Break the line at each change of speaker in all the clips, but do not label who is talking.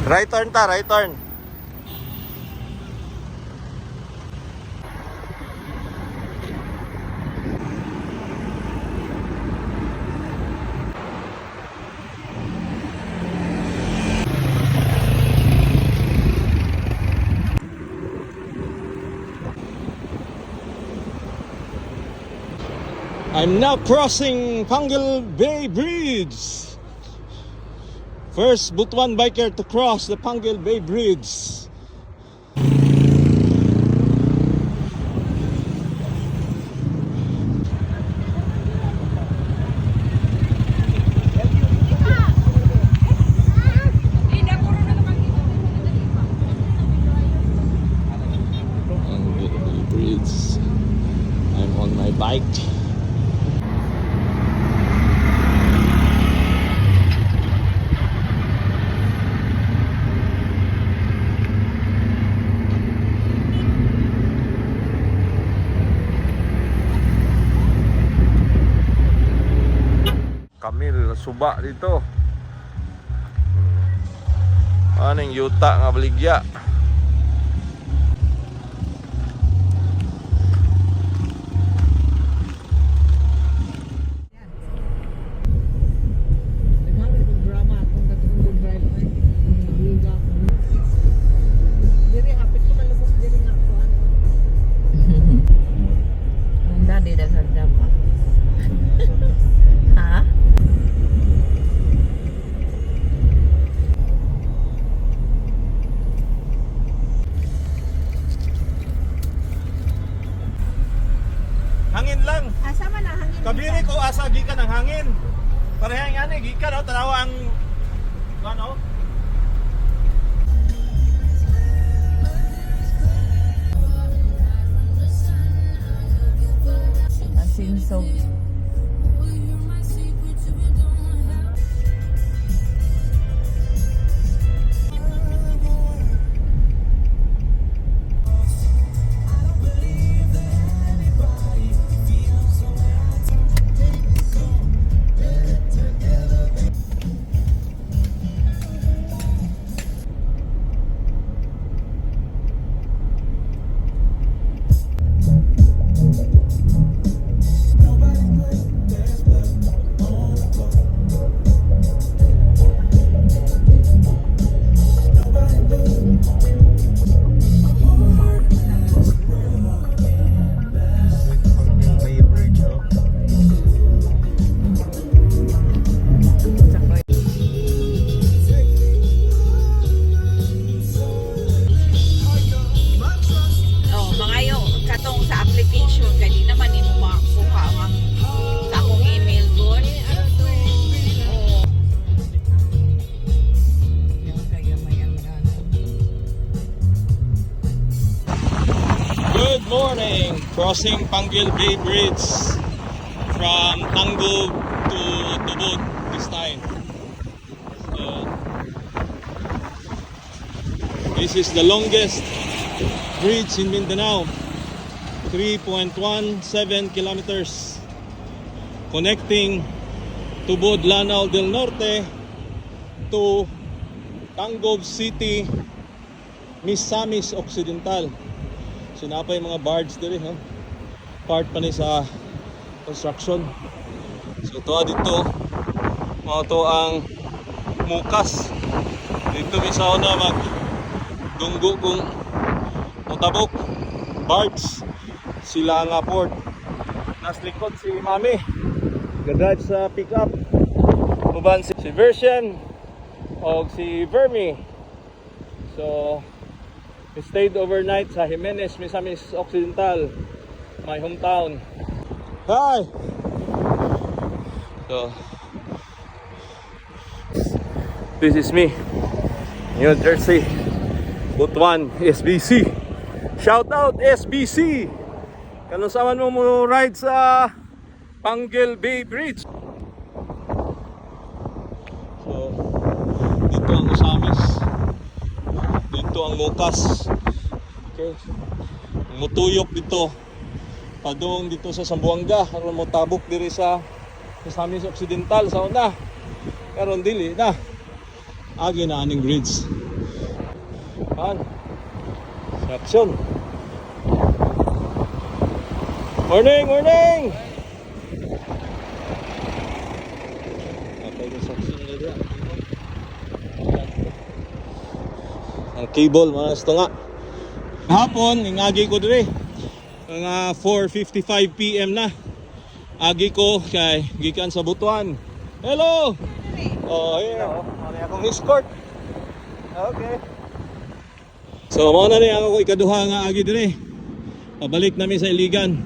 Right turn ta, right turn. I'm now crossing Panguil Bay Bridge. First Butuan biker to cross the Panguil Bay Bridge. Panguil Bay Bridge. I'm on my bike. Kamil suba dito. Aning yuta nga baligya. Hangin lang.
Asa man ang hangin?
Kabiri ko asa gikan ang hangin. Parehang yan gikan tanawa ang ano?
Asinsog.
Good morning! Crossing Panguil Bay Bridge from Tangub to Tubod this time. So, this is the longest bridge in Mindanao. 3.17 kilometers connecting Tubod, Lanao del Norte to Tangub City, Misamis Occidental. Sinapay mga barge diri, no? Part pa ni sa construction. So to dito mga to ang mukas. Dito misaw na mag dunggo kung mutabok barge sila nga port. Nas likod si Mami gadrive sa pickup. Uban si Version o si Vermi. So we stayed overnight sa Jimenez, Misamis Occidental, my hometown. Hi! So, this is me, New Jersey, Butuan, SBC. Shout out SBC! Kano saman mo ride sa Panguil Bay Bridge. So, dito ang Misamis. Dito ang mukas. Okay. Mutuyok dito. Padung dito sa Sambuanga. Karon mo tabok diri sa Misamis Occidental sa una. Karon dili na. Agi na aning bridge. Han. Sa aksyon. Morning, morning. Kapag sa aksyon na diyan. Ang cable mga ito nga. Hapon, ingagi ko dire. Mga 4:55 PM na. Agi ko kay gikan sa Butuan. Hello. Oh, here. Ano akong escort. Okay. So, mao na ni ako ikaduha nga agi dire. Pabalik namin sa Iligan.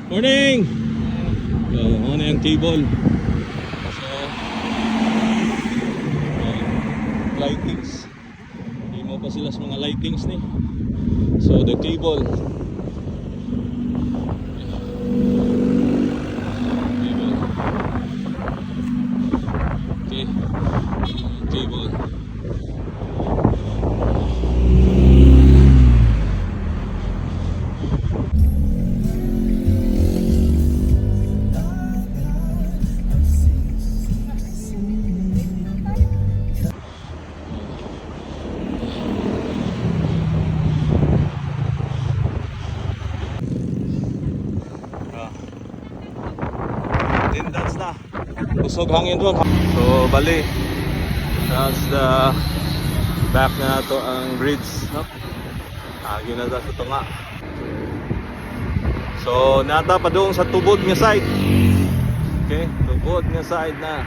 Morning. So, mao na yung cable. So, lightings. Hindi mo pa sila sa mga lightings ni. So, the cable. Cable. Then that's na. Usog hangin ron. So, bali. That's the back na to ang bridge, no? Agi na sa tunga. So, nata pa doon sa tubod nga side. Okay, tubod nga side na.